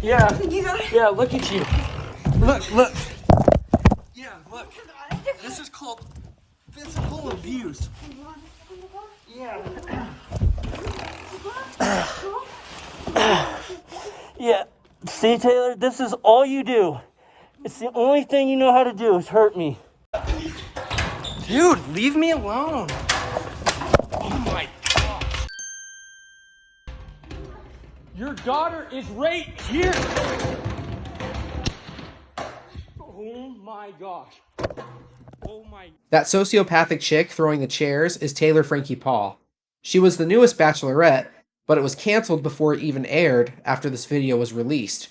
Yeah. Yeah, look at you. Look. Yeah, look. This is called physical abuse. Yeah. Yeah. See, Taylor, this is all you do. It's the only thing you know how to do is hurt me. Dude, leave me alone. Oh my gosh. Your daughter is right here. Oh my gosh. Oh my. That sociopathic chick throwing the chairs is Taylor Frankie Paul. She was the newest Bachelorette, but it was canceled before it even aired after this video was released.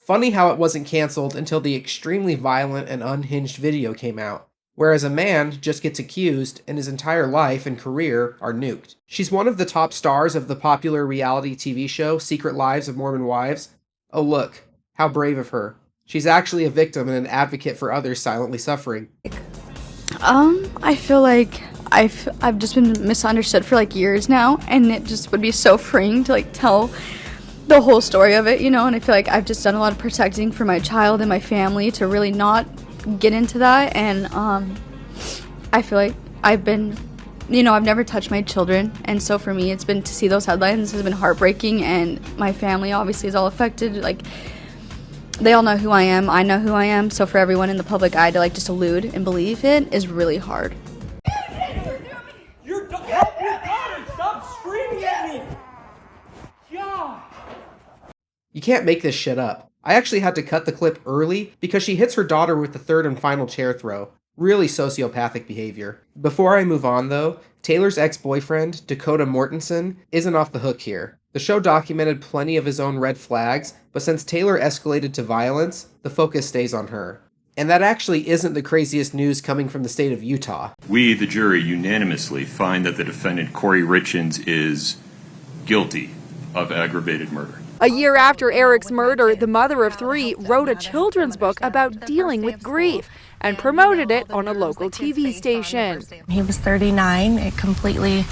Funny how it wasn't canceled until the extremely violent and unhinged video came out, whereas a man just gets accused and his entire life and career are nuked. She's one of the top stars of the popular reality TV show Secret Lives of Mormon Wives. Oh look, how brave of her. She's actually a victim and an advocate for others silently suffering. I feel like I've just been misunderstood for like years now, and it just would be so freeing to like tell the whole story of it, you know, and I feel like I've just done a lot of protecting for my child and my family to really not get into that, and I feel like I've been, you know, I've never touched my children, and so for me it's been to see those headlines has been heartbreaking, and my family obviously is all affected. Like, they all know who I am, I know who I am, so for everyone in the public eye to like just elude and believe it is really hard. Your daughter, stop screaming at me. God. You can't make this shit up. I actually had to cut the clip early because she hits her daughter with the third and final chair throw. Really sociopathic behavior. Before I move on though, Taylor's ex-boyfriend, Dakota Mortensen, isn't off the hook here. The show documented plenty of his own red flags, but since Taylor escalated to violence, the focus stays on her. And that actually isn't the craziest news coming from the state of Utah. We, the jury, unanimously find that the defendant, Kouri Richins, is guilty of aggravated murder. A year after Eric's murder, the mother of three wrote a children's book about dealing with grief and promoted it on a local TV station. He was 39. It completely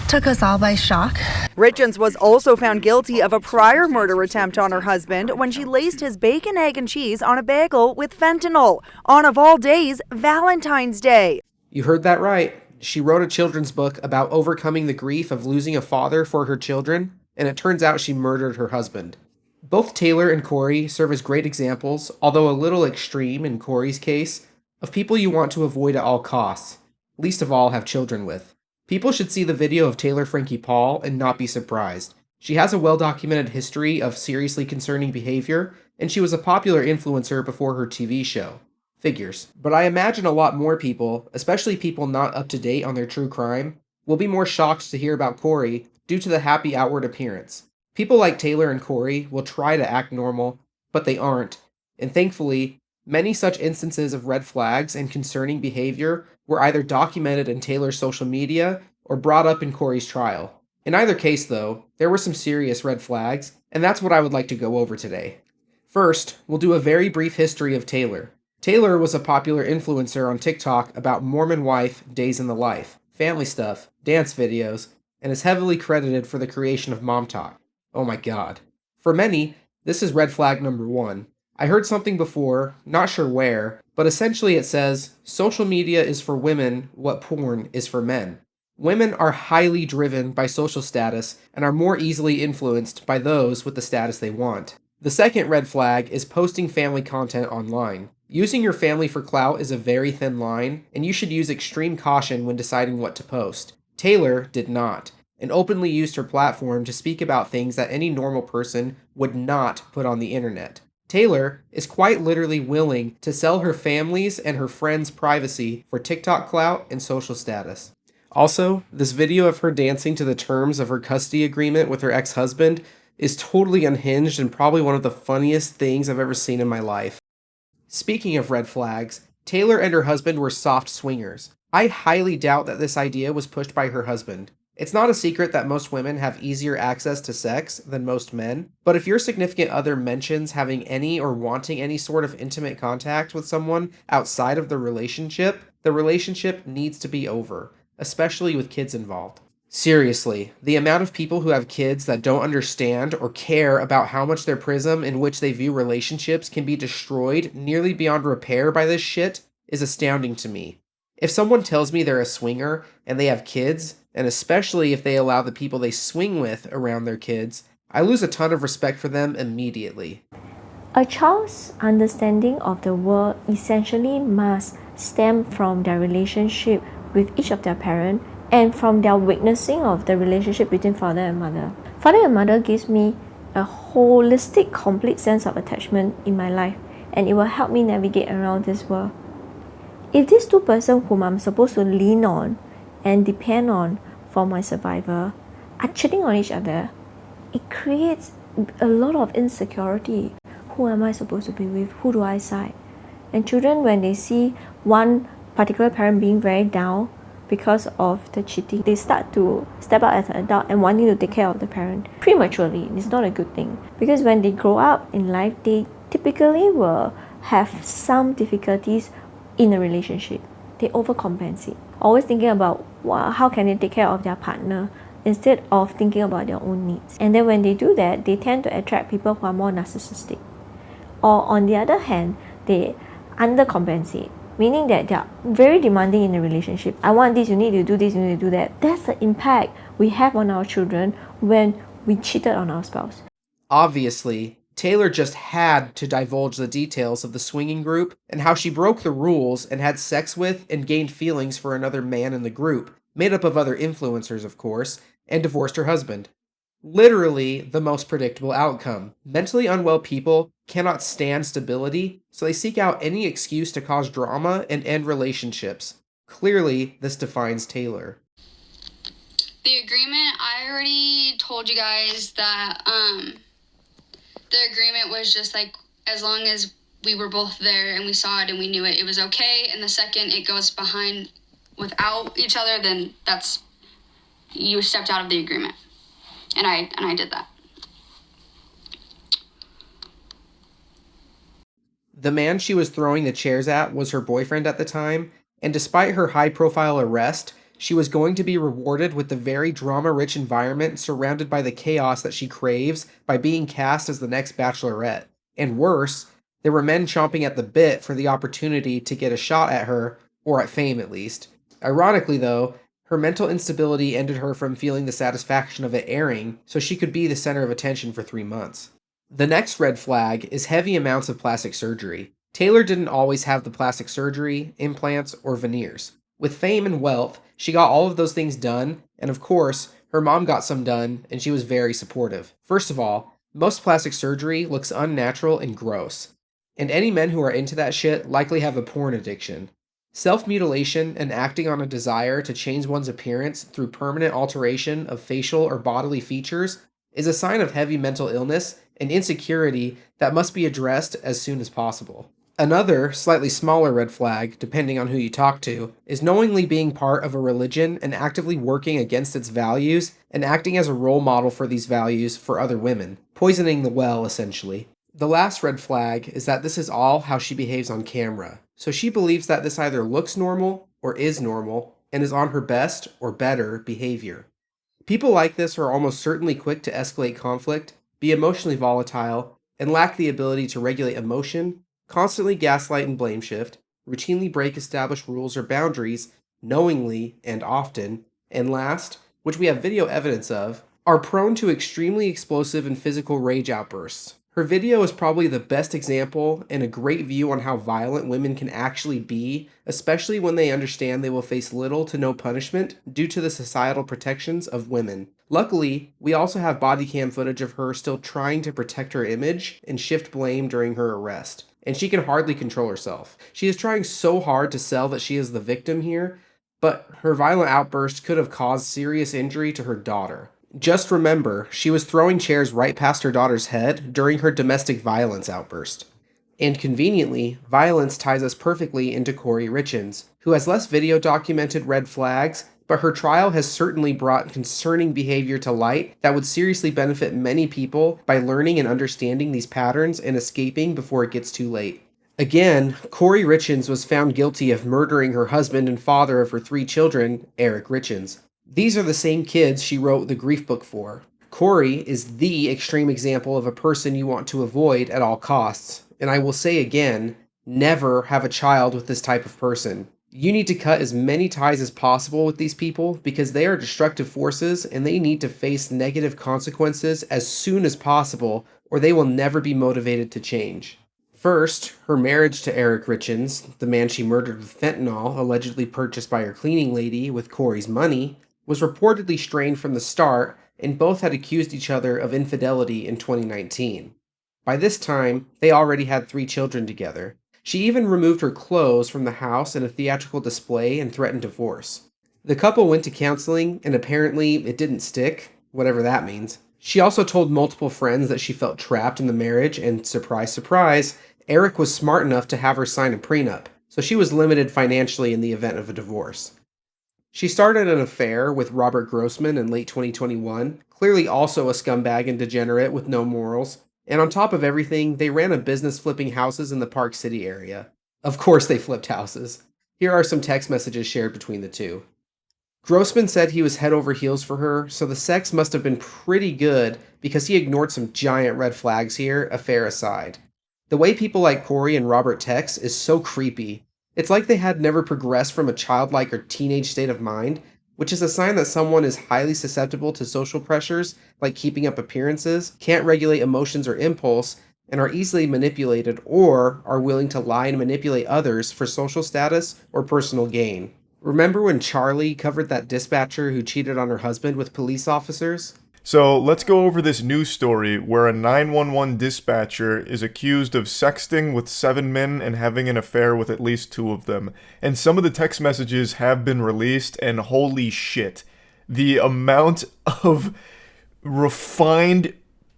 took us all by shock. Richins was also found guilty of a prior murder attempt on her husband when she laced his bacon, egg, and cheese on a bagel with fentanyl on, of all days, Valentine's Day. You heard that right. She wrote a children's book about overcoming the grief of losing a father for her children, and it turns out she murdered her husband. Both Taylor and Kouri serve as great examples, although a little extreme in Kouri's case, of people you want to avoid at all costs, least of all have children with. People should see the video of Taylor Frankie Paul and not be surprised. She has a well-documented history of seriously concerning behavior, and she was a popular influencer before her TV show. Figures. But I imagine a lot more people, especially people not up to date on their true crime, will be more shocked to hear about Kouri due to the happy outward appearance. People like Taylor and Kouri will try to act normal, but they aren't, and thankfully, many such instances of red flags and concerning behavior were either documented in Taylor's social media or brought up in Kouri's trial. In either case, though, there were some serious red flags, and that's what I would like to go over today. First, we'll do a very brief history of Taylor. Taylor was a popular influencer on TikTok about Mormon wife, days in the life, family stuff, dance videos, and is heavily credited for the creation of Mom Talk. Oh my god. For many, this is red flag number 1. I heard something before, not sure where, but essentially it says, social media is for women what porn is for men. Women are highly driven by social status and are more easily influenced by those with the status they want. The second red flag is posting family content online. Using your family for clout is a very thin line, and you should use extreme caution when deciding what to post. Taylor did not, and openly used her platform to speak about things that any normal person would not put on the internet. Taylor is quite literally willing to sell her family's and her friends' privacy for TikTok clout and social status. Also, this video of her dancing to the terms of her custody agreement with her ex-husband is totally unhinged and probably one of the funniest things I've ever seen in my life. Speaking of red flags, Taylor and her husband were soft swingers. I highly doubt that this idea was pushed by her husband. It's not a secret that most women have easier access to sex than most men, but if your significant other mentions having any or wanting any sort of intimate contact with someone outside of the relationship needs to be over, especially with kids involved. Seriously, the amount of people who have kids that don't understand or care about how much their prism in which they view relationships can be destroyed nearly beyond repair by this shit is astounding to me. If someone tells me they're a swinger and they have kids, and especially if they allow the people they swing with around their kids, I lose a ton of respect for them immediately. A child's understanding of the world essentially must stem from their relationship with each of their parents and from their witnessing of the relationship between father and mother. Father and mother gives me a holistic, complete sense of attachment in my life, and it will help me navigate around this world. If these two persons whom I'm supposed to lean on and depend on for my survival are cheating on each other, it creates a lot of insecurity. Who am I supposed to be with? Who do I side? And children, when they see one particular parent being very down because of the cheating, they start to step up as an adult and wanting to take care of the parent prematurely. It's not a good thing, because when they grow up in life, they typically will have some difficulties in a relationship. They overcompensate, always thinking about how can they take care of their partner instead of thinking about their own needs. And then when they do that, they tend to attract people who are more narcissistic. Or on the other hand, they undercompensate, meaning that they are very demanding in a relationship. I want this, you need to do this, you need to do that. That's the impact we have on our children when we cheated on our spouse. Obviously, Taylor just had to divulge the details of the swinging group and how she broke the rules and had sex with and gained feelings for another man in the group, made up of other influencers, of course, and divorced her husband. Literally the most predictable outcome. Mentally unwell people cannot stand stability, so they seek out any excuse to cause drama and end relationships. Clearly, this defines Taylor. The agreement, I already told you guys that the agreement was just like, as long as we were both there and we saw it and we knew it, it was okay. And the second it goes behind without each other, then that's, you stepped out of the agreement. And I did that. The man she was throwing the chairs at was her boyfriend at the time, and despite her high-profile arrest, she was going to be rewarded with the very drama-rich environment surrounded by the chaos that she craves by being cast as the next Bachelorette. And worse, there were men chomping at the bit for the opportunity to get a shot at her, or at fame at least. Ironically though, her mental instability ended her from feeling the satisfaction of it airing, so she could be the center of attention for 3 months. The next red flag is heavy amounts of plastic surgery. Taylor didn't always have the plastic surgery, implants, or veneers. With fame and wealth, she got all of those things done, and of course, her mom got some done, and she was very supportive. First of all, most plastic surgery looks unnatural and gross, and any men who are into that shit likely have a porn addiction. Self-mutilation and acting on a desire to change one's appearance through permanent alteration of facial or bodily features is a sign of heavy mental illness and insecurity that must be addressed as soon as possible. Another, slightly smaller red flag, depending on who you talk to, is knowingly being part of a religion and actively working against its values and acting as a role model for these values for other women, poisoning the well, essentially. The last red flag is that this is all how she behaves on camera. So she believes that this either looks normal or is normal and is on her best or better behavior. People like this are almost certainly quick to escalate conflict, be emotionally volatile, and lack the ability to regulate emotion, constantly gaslight and blame shift, routinely break established rules or boundaries, knowingly and often, and last, which we have video evidence of, are prone to extremely explosive and physical rage outbursts. Her video is probably the best example and a great view on how violent women can actually be, especially when they understand they will face little to no punishment due to the societal protections of women. Luckily, we also have body cam footage of her still trying to protect her image and shift blame during her arrest, and she can hardly control herself. She is trying so hard to sell that she is the victim here, but her violent outburst could have caused serious injury to her daughter. Just remember, she was throwing chairs right past her daughter's head during her domestic violence outburst. And conveniently, violence ties us perfectly into Kouri Richins, who has less video documented red flags, but her trial has certainly brought concerning behavior to light that would seriously benefit many people by learning and understanding these patterns and escaping before it gets too late. Again, Kouri Richins was found guilty of murdering her husband and father of her 3 children, Eric Richins. These are the same kids she wrote the grief book for. Kouri is the extreme example of a person you want to avoid at all costs. And I will say again, never have a child with this type of person. You need to cut as many ties as possible with these people because they are destructive forces and they need to face negative consequences as soon as possible or they will never be motivated to change. First, her marriage to Eric Richins, the man she murdered with fentanyl allegedly purchased by her cleaning lady with Kouri's money, was reportedly strained from the start, and both had accused each other of infidelity in 2019. By this time, they already had 3 children together. She even removed her clothes from the house in a theatrical display and threatened divorce. The couple went to counseling, and apparently it didn't stick, whatever that means. She also told multiple friends that she felt trapped in the marriage, and surprise, surprise, Eric was smart enough to have her sign a prenup, so she was limited financially in the event of a divorce. She started an affair with Robert Grossman in late 2021, clearly also a scumbag and degenerate with no morals, and on top of everything, they ran a business flipping houses in the Park City area. Of course they flipped houses. Here are some text messages shared between the two. Grossman said he was head over heels for her, so the sex must have been pretty good because he ignored some giant red flags here, affair aside. The way people like Kouri and Robert text is so creepy. It's like they had never progressed from a childlike or teenage state of mind, which is a sign that someone is highly susceptible to social pressures, like keeping up appearances, can't regulate emotions or impulse, and are easily manipulated or are willing to lie and manipulate others for social status or personal gain. Remember when Charlie covered that dispatcher who cheated on her husband with police officers? So let's go over this news story where a 911 dispatcher is accused of sexting with 7 men and having an affair with at least 2 of them. And some of the text messages have been released, and holy shit, the amount of refined,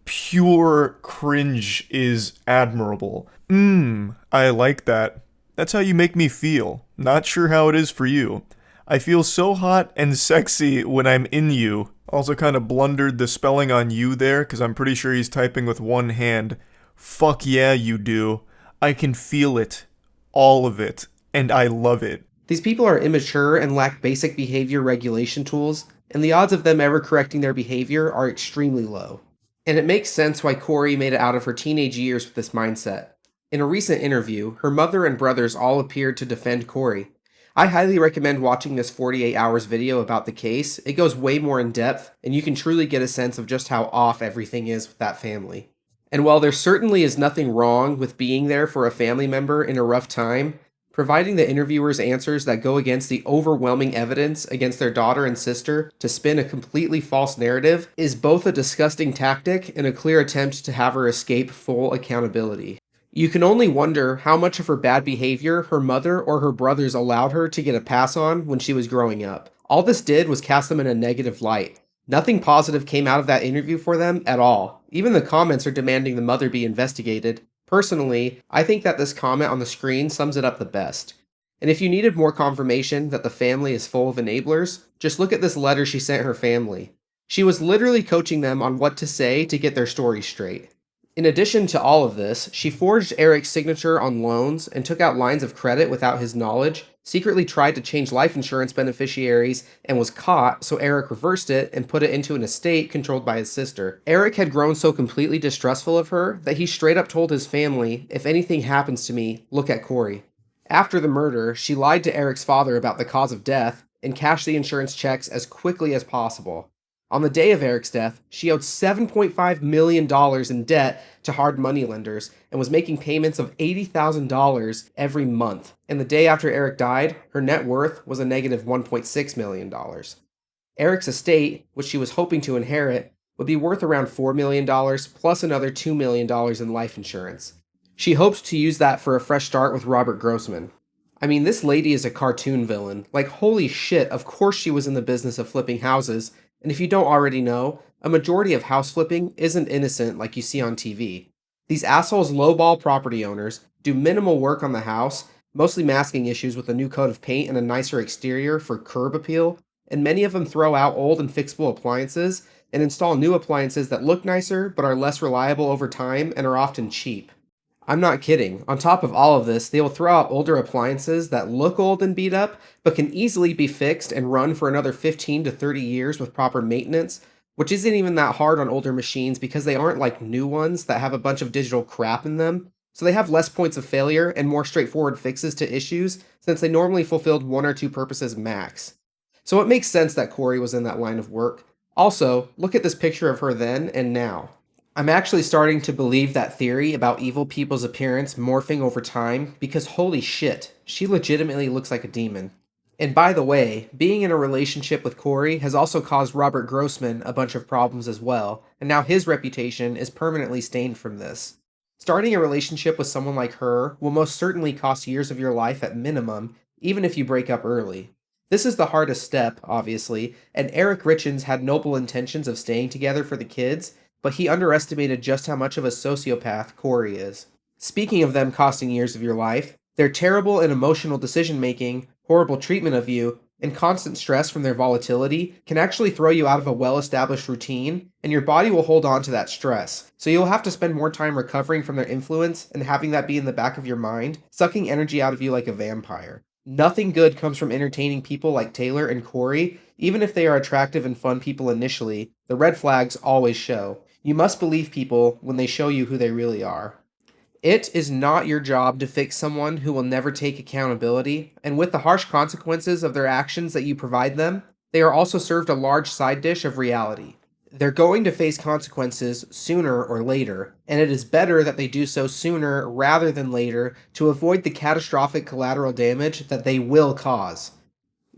pure cringe is admirable. I like that. That's how you make me feel. Not sure how it is for you. I feel so hot and sexy when I'm in you. Also kind of blundered the spelling on you there, because I'm pretty sure he's typing with one hand. Fuck yeah, you do. I can feel it. All of it. And I love it. These people are immature and lack basic behavior regulation tools, and the odds of them ever correcting their behavior are extremely low. And it makes sense why Kouri made it out of her teenage years with this mindset. In a recent interview, her mother and brothers all appeared to defend Kouri. I highly recommend watching this 48 hours video about the case. It goes way more in depth, and you can truly get a sense of just how off everything is with that family. And while there certainly is nothing wrong with being there for a family member in a rough time, providing the interviewers answers that go against the overwhelming evidence against their daughter and sister to spin a completely false narrative is both a disgusting tactic and a clear attempt to have her escape full accountability. You can only wonder how much of her bad behavior her mother or her brothers allowed her to get a pass on when she was growing up. All this did was cast them in a negative light. Nothing positive came out of that interview for them at all. Even the comments are demanding the mother be investigated. Personally, I think that this comment on the screen sums it up the best. And if you needed more confirmation that the family is full of enablers, just look at this letter she sent her family. She was literally coaching them on what to say to get their story straight. In addition to all of this, she forged Eric's signature on loans and took out lines of credit without his knowledge, secretly tried to change life insurance beneficiaries, and was caught, so Eric reversed it and put it into an estate controlled by his sister. Eric had grown so completely distrustful of her that he straight up told his family, "If anything happens to me, look at Kouri." After the murder, she lied to Eric's father about the cause of death and cashed the insurance checks as quickly as possible. On the day of Eric's death, she owed $7.5 million in debt to hard money lenders and was making payments of $80,000 every month. And the day after Eric died, her net worth was a negative $1.6 million. Eric's estate, which she was hoping to inherit, would be worth around $4 million plus another $2 million in life insurance. She hopes to use that for a fresh start with Robert Grossman. I mean, this lady is a cartoon villain. Like, holy shit, of course she was in the business of flipping houses. And if you don't already know, a majority of house flipping isn't innocent like you see on TV. These assholes lowball property owners, do minimal work on the house, mostly masking issues with a new coat of paint and a nicer exterior for curb appeal, and many of them throw out old and fixable appliances and install new appliances that look nicer but are less reliable over time and are often cheap. I'm not kidding. On top of all of this, they will throw out older appliances that look old and beat up, but can easily be fixed and run for another 15 to 30 years with proper maintenance, which isn't even that hard on older machines because they aren't like new ones that have a bunch of digital crap in them. So they have less points of failure and more straightforward fixes to issues since they normally fulfilled 1 or 2 purposes max. So it makes sense that Kouri was in that line of work. Also, look at this picture of her then and now. I'm actually starting to believe that theory about evil people's appearance morphing over time because holy shit, she legitimately looks like a demon. And by the way, being in a relationship with Kouri has also caused Robert Grossman a bunch of problems as well, and now his reputation is permanently stained from this. Starting a relationship with someone like her will most certainly cost years of your life at minimum, even if you break up early. This is the hardest step, obviously, and Eric Richins had noble intentions of staying together for the kids, but he underestimated just how much of a sociopath Kouri is. Speaking of them costing years of your life, their terrible and emotional decision-making, horrible treatment of you, and constant stress from their volatility can actually throw you out of a well-established routine, and your body will hold on to that stress. So you'll have to spend more time recovering from their influence and having that be in the back of your mind, sucking energy out of you like a vampire. Nothing good comes from entertaining people like Taylor and Kouri, even if they are attractive and fun people initially. The red flags always show. You must believe people when they show you who they really are. It is not your job to fix someone who will never take accountability, and with the harsh consequences of their actions that you provide them, they are also served a large side dish of reality. They're going to face consequences sooner or later, and it is better that they do so sooner rather than later to avoid the catastrophic collateral damage that they will cause.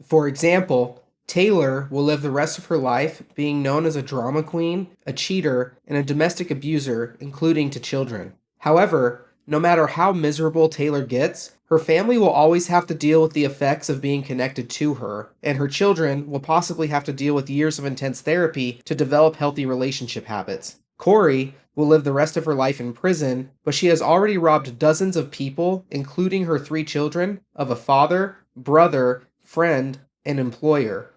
For example, Taylor will live the rest of her life being known as a drama queen, a cheater, and a domestic abuser, including to children. However, no matter how miserable Taylor gets, her family will always have to deal with the effects of being connected to her, and her children will possibly have to deal with years of intense therapy to develop healthy relationship habits. Kouri will live the rest of her life in prison, but she has already robbed dozens of people, including her 3 children, of a father, brother, friend, and employer.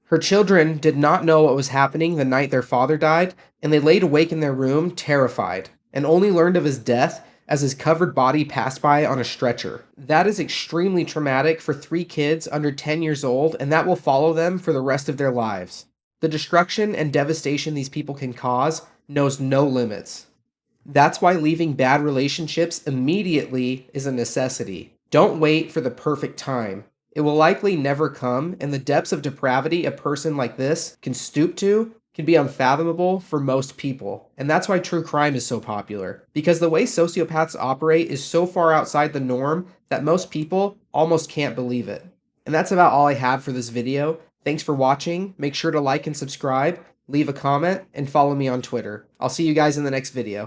Her children did not know what was happening the night their father died, and they laid awake in their room terrified, and only learned of his death as his covered body passed by on a stretcher. That is extremely traumatic for 3 kids under 10 years old, and that will follow them for the rest of their lives. The destruction and devastation these people can cause knows no limits. That's why leaving bad relationships immediately is a necessity. Don't wait for the perfect time. It will likely never come, and the depths of depravity a person like this can stoop to can be unfathomable for most people. And that's why true crime is so popular, because the way sociopaths operate is so far outside the norm that most people almost can't believe it. And that's about all I have for this video. Thanks for watching. Make sure to like and subscribe, leave a comment, and follow me on Twitter. I'll see you guys in the next video.